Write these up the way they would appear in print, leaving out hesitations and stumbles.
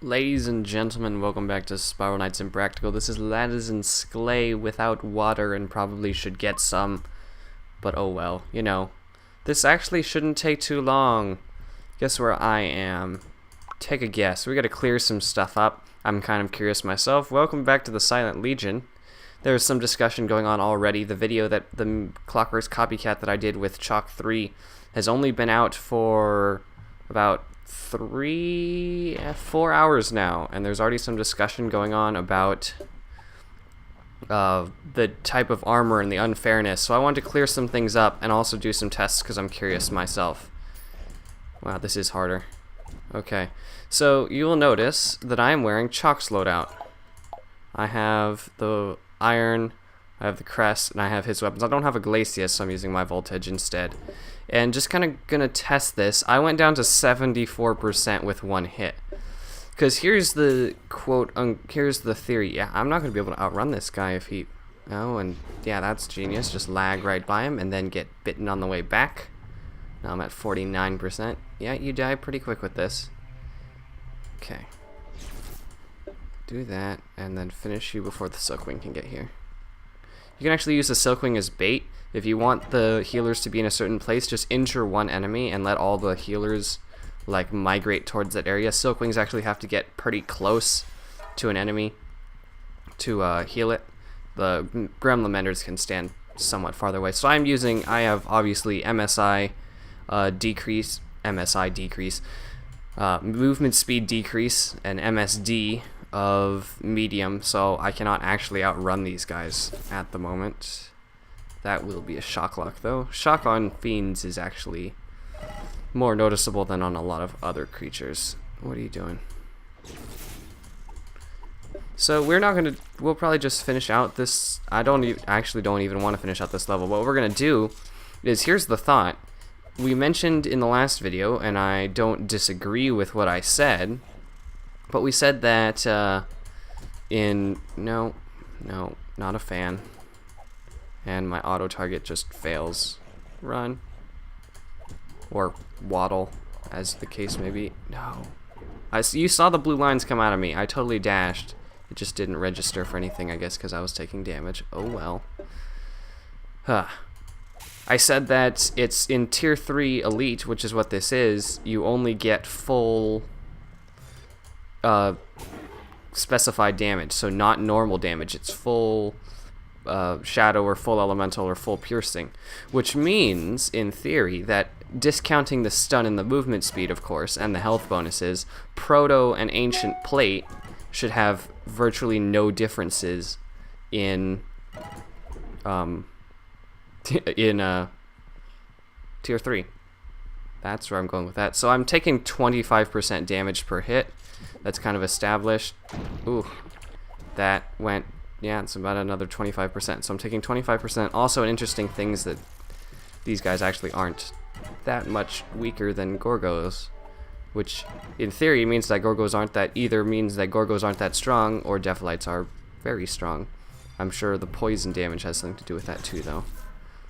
Ladies and gentlemen, welcome back to Spiral Knights Impractical. This is Ladders and Sklay without water and probably should get some, but oh well, you know. This actually shouldn't take too long. Guess where I am? Take a guess. We gotta clear some stuff up. I'm kind of curious myself. Welcome back to the Silent Legion. There's some discussion going on already. The video that the Clockwork's Copycat that I did with Chalk 3 has only been out for about 4 hours now, and there's already some discussion going on about the type of armor and the unfairness. So I wanted to clear some things up and also do some tests because I'm curious myself. Wow, this is harder. Okay, so you will notice that I am wearing Chalk's loadout. I have the iron, I have the crest, and I have his weapons. I don't have a Glacius, so I'm using my voltage instead. And just kind of gonna test this. I went down to 74% with one hit. Because here's the quote, here's the theory. Yeah, I'm not gonna be able to outrun this guy if he... Oh, and yeah, that's genius. Just lag right by him and then get bitten on the way back. Now I'm at 49%. Yeah, you die pretty quick with this. Okay. Do that, and then finish you before the Silkwing can get here. You can actually use the Silkwing as bait. If you want the healers to be in a certain place, just injure one enemy and let all the healers like migrate towards that area. Silkwings actually have to get pretty close to an enemy to heal it. The Gremlin Menders can stand somewhat farther away. So I have obviously MSI decrease, movement speed decrease, and MSD of medium, so I cannot actually outrun these guys at the moment. That will be a shock lock though. Shock on fiends is actually more noticeable than on a lot of other creatures. What are you doing? So we'll probably just finish out this. I don't even want to finish out this level. What we're gonna do is, here's the thought. We mentioned in the last video, and I don't disagree with what I said, but we said that no, not a fan. And my auto target just fails. Run. Or waddle, as the case may be. No. You saw the blue lines come out of me. I totally dashed. It just didn't register for anything, I guess, because I was taking damage. Oh well. Huh. I said that it's in Tier 3 Elite, which is what this is. You only get full specified damage, so not normal damage. It's full shadow or full elemental or full piercing, which means in theory that, discounting the stun and the movement speed of course and the health bonuses, Proto and Ancient Plate should have virtually no differences in Tier 3. That's where I'm going with that. So I'm taking 25% damage per hit. That's kind of established. Ooh, that went... Yeah, it's about another 25%. So I'm taking 25%. Also, an interesting thing is that these guys actually aren't that much weaker than Gorgos, which in theory means that Gorgos aren't that strong, or Dephilites are very strong. I'm sure the poison damage has something to do with that too, though.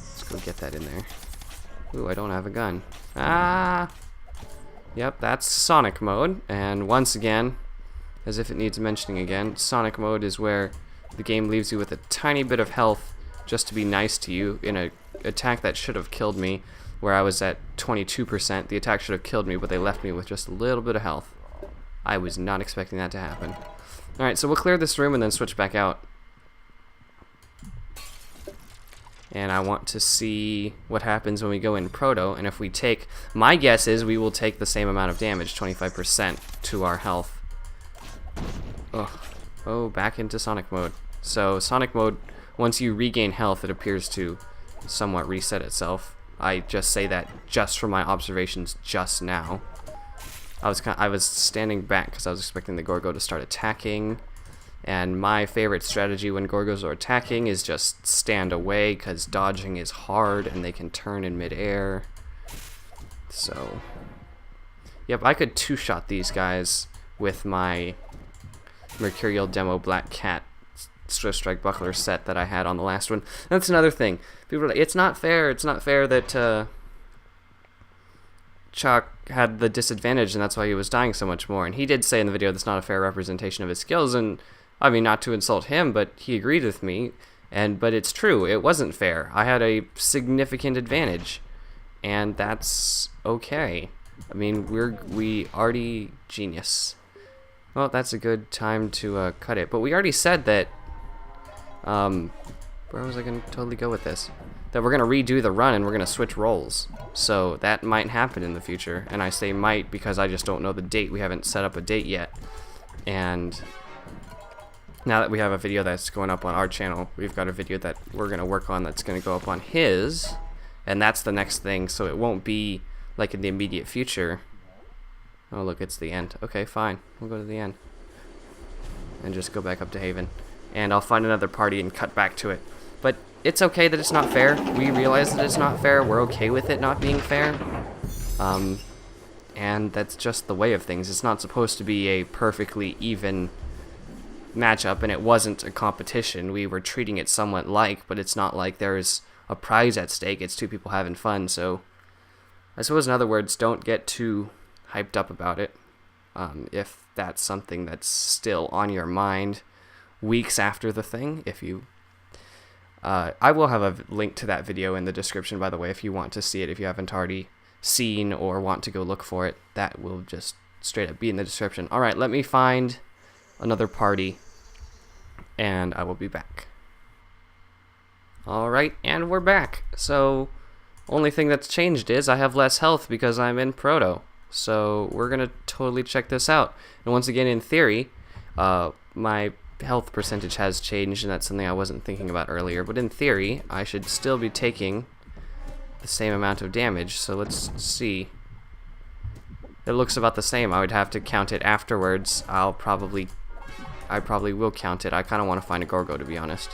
Let's go get that in there. Ooh, I don't have a gun. Ah! Yep, that's Sonic mode, and once again, as if it needs mentioning again, Sonic mode is where the game leaves you with a tiny bit of health just to be nice to you in an attack that should have killed me, where I was at 22%. The attack should have killed me, but they left me with just a little bit of health. I was not expecting that to happen. Alright, so we'll clear this room and then switch back out. And I want to see what happens when we go in Proto, and if we take... My guess is we will take the same amount of damage, 25% to our health. Ugh. Oh, back into Sonic mode. So Sonic mode, once you regain health, it appears to somewhat reset itself. I just say that just from my observations just now. I was standing back because I was expecting the Gorgo to start attacking, and my favorite strategy when Gorgos are attacking is just stand away, because dodging is hard and they can turn in midair. So, yep, I could two-shot these guys with my Mercurial Demo Black Cat Swift Strike Buckler set that I had on the last one. That's another thing. People are like, it's not fair that Chuck had the disadvantage, and that's why he was dying so much more. And he did say in the video that's not a fair representation of his skills, and I mean, not to insult him, but he agreed with me. But it's true, it wasn't fair. I had a significant advantage, and that's okay. I mean, we already genius. Well, that's a good time to cut it. But we already said that. Where was I gonna totally go with this? That we're gonna redo the run and we're gonna switch roles. So that might happen in the future, and I say might because I just don't know the date. We haven't set up a date yet, and now that we have a video that's going up on our channel, we've got a video that we're gonna work on that's gonna go up on his, and that's the next thing. So it won't be like in the immediate future. Oh look, it's the end. Okay, fine. We'll go to the end and just go back up to Haven, and I'll find another party and cut back to it. But it's okay that it's not fair. We realize that it's not fair. We're okay with it not being fair. And that's just the way of things. It's not supposed to be a perfectly even matchup, and it wasn't a competition. We were treating it somewhat like, but it's not like there's a prize at stake. It's two people having fun. So I suppose in other words, don't get too hyped up about it. If that's something that's still on your mind weeks after the thing, if you I will have a link to that video in the description, by the way, if you want to see it, if you haven't already seen or want to go look for it. That will just straight up be in the description. Alright, let me find another party, and I will be back. Alright, and we're back. So, only thing that's changed is I have less health because I'm in Proto. So, we're gonna totally check this out. And once again, in theory, my health percentage has changed, and that's something I wasn't thinking about earlier, but in theory I should still be taking the same amount of damage. So let's see. It looks about the same. I would have to count it afterwards. I probably will count it. I kind of want to find a Gorgo, to be honest.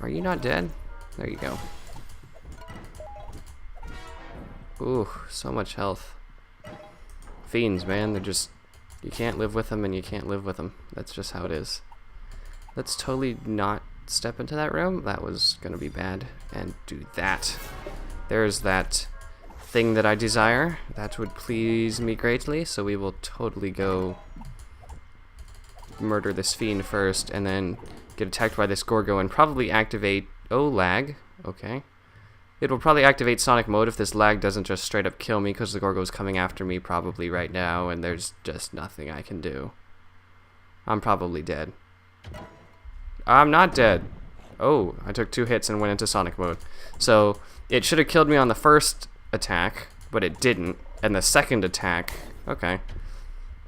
Are you not dead? There you go. Ooh, so much health. Fiends, man, they're just, you can't live with them and you can't live with them. That's just how it is. Let's totally not step into that room. That was gonna be bad. And do that. There's that thing that I desire. That would please me greatly. So we will totally go murder this fiend first, and then get attacked by this Gorgo and probably activate... Oh, lag. Okay. It will probably activate Sonic Mode if this lag doesn't just straight up kill me, because the Gorgo's coming after me probably right now, and there's just nothing I can do. I'm probably dead. I'm not dead. Oh, I took 2 hits and went into Sonic Mode. So, it should have killed me on the first attack, but it didn't. And the second attack... Okay.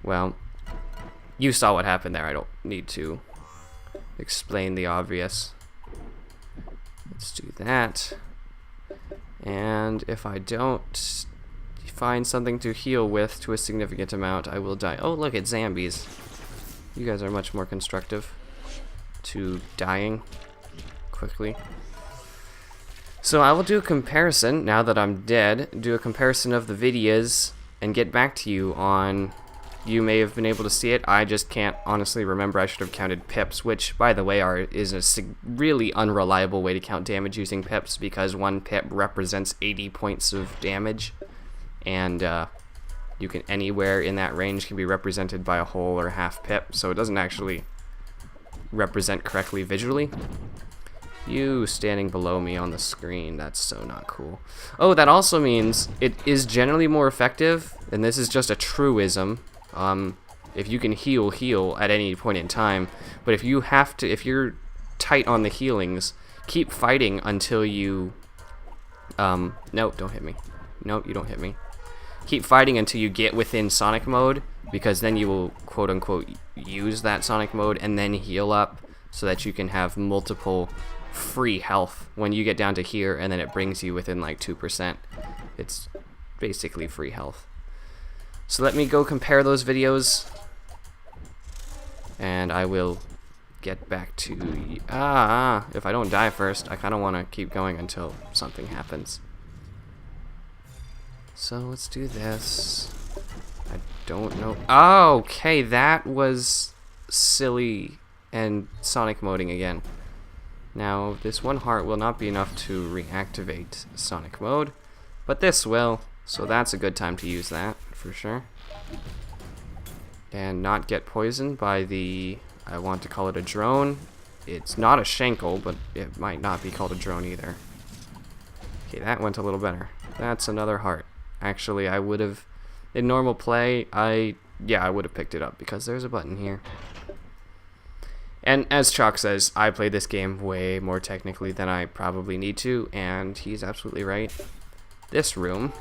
Well, you saw what happened there. I don't need to explain the obvious. Let's do that. And if I don't find something to heal with to a significant amount, I will die. Oh, look, it's zombies. You guys are much more constructive to dying quickly. So I will do a comparison, now that I'm dead, do a comparison of the videos and get back to you on... You may have been able to see it. I just can't honestly remember. I should have counted pips, which, by the way, is a really unreliable way to count damage using pips, because 1 pip represents 80 points of damage, and you can anywhere in that range can be represented by a whole or half pip, so it doesn't actually represent correctly visually. You standing below me on the screen, that's so not cool. Oh, that also means it is generally more effective, and this is just a truism. If you can heal at any point in time, but if you're tight on the healings, keep fighting until you, no, don't hit me. No, you don't hit me. Keep fighting until you get within Sonic Mode, because then you will, quote unquote, use that Sonic Mode and then heal up so that you can have multiple free health when you get down to here, and then it brings you within like 2%. It's basically free health. So let me go compare those videos, and I will get back to... if I don't die first, I kind of want to keep going until something happens. So let's do this. I don't know... Oh, okay, that was silly and Sonic moding again. Now, this 1 heart will not be enough to reactivate Sonic Mode, but this will, so that's a good time to use that, for sure. And not get poisoned by the, I want to call it a drone. It's not a Schenkel, but it might not be called a drone either. Okay, that went a little better. That's another heart. Actually, I would have, in normal play, I would have picked it up because there's a button here. And as Chalk says, I play this game way more technically than I probably need to, and he's absolutely right. This room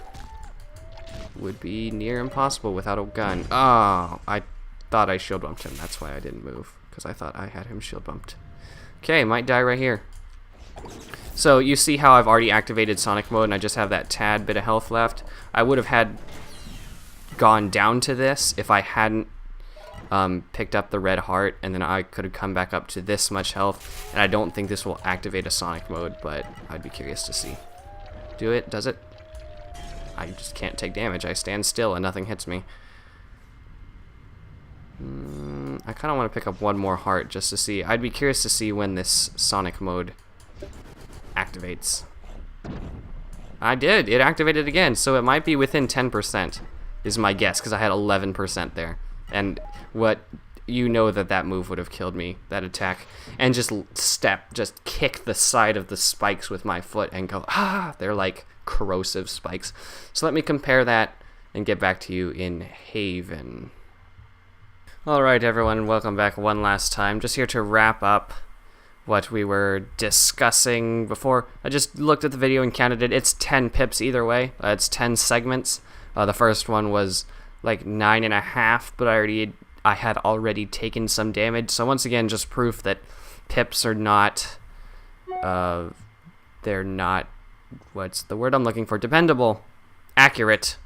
would be near impossible without a gun. Oh, I thought I shield bumped him. That's why I didn't move, because I thought I had him shield bumped. Okay, might die right here. So you see how I've already activated Sonic mode and I just have that tad bit of health left. I would have had gone down to this if I hadn't picked up the red heart, and then I could have come back up to this much health. And I don't think this will activate a Sonic mode, but I'd be curious to see. Do it? Does it? I just can't take damage. I stand still and nothing hits me. I kind of want to pick up one more heart just to see. I'd be curious to see when this Sonic mode activates. I did. It activated again, so it might be within 10% is my guess, because I had 11% there. And what you know that move would have killed me, that attack, and just kick the side of the spikes with my foot and go, ah, they're like corrosive spikes. So let me compare that and get back to you in Haven. Alright everyone, welcome back one last time. Just here to wrap up what we were discussing before. I just looked at the video and counted it. It's 10 pips either way. It's 10 segments. The first one was like 9.5, but I had already taken some damage. So once again, just proof that pips are not, they're not, what's the word I'm looking for? Dependable, accurate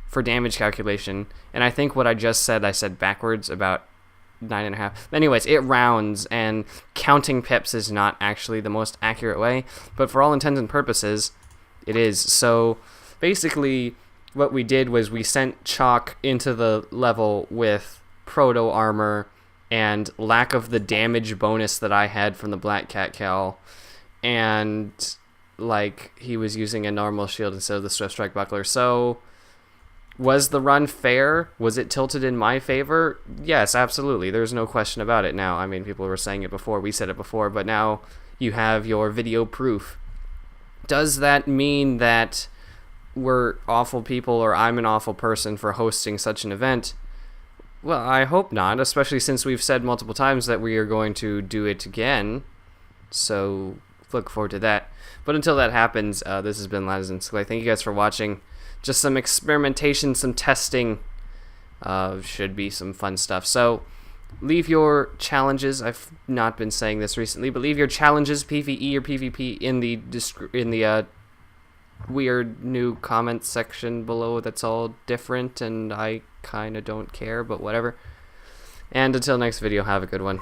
for damage calculation. And I think what I just said, I said backwards about 9.5. Anyways, it rounds, and counting pips is not actually the most accurate way, but for all intents and purposes, it is. So basically, what we did was we sent Chalk into the level with proto armor and lack of the damage bonus that I had from the Black Cat Cowl, and like he was using a normal shield instead of the Swift Strike Buckler. So was the run fair? Was it tilted in my favor? Yes, absolutely. There's no question about it now. I mean, people were saying it before, we said it before, but now you have your video proof. Does that mean that we're awful people, or I'm an awful person for hosting such an event? Well, I hope not, especially since we've said multiple times that we are going to do it again. So look forward to that. But until that happens, this has been Ladders and Sklay. Thank you guys for watching. Just some experimentation, some testing. Should be some fun stuff. So leave your challenges. I've not been saying this recently, but leave your challenges, PvE or PvP, in the weird new comment section below. That's all different, and I kind of don't care, but whatever. And until next video, have a good one.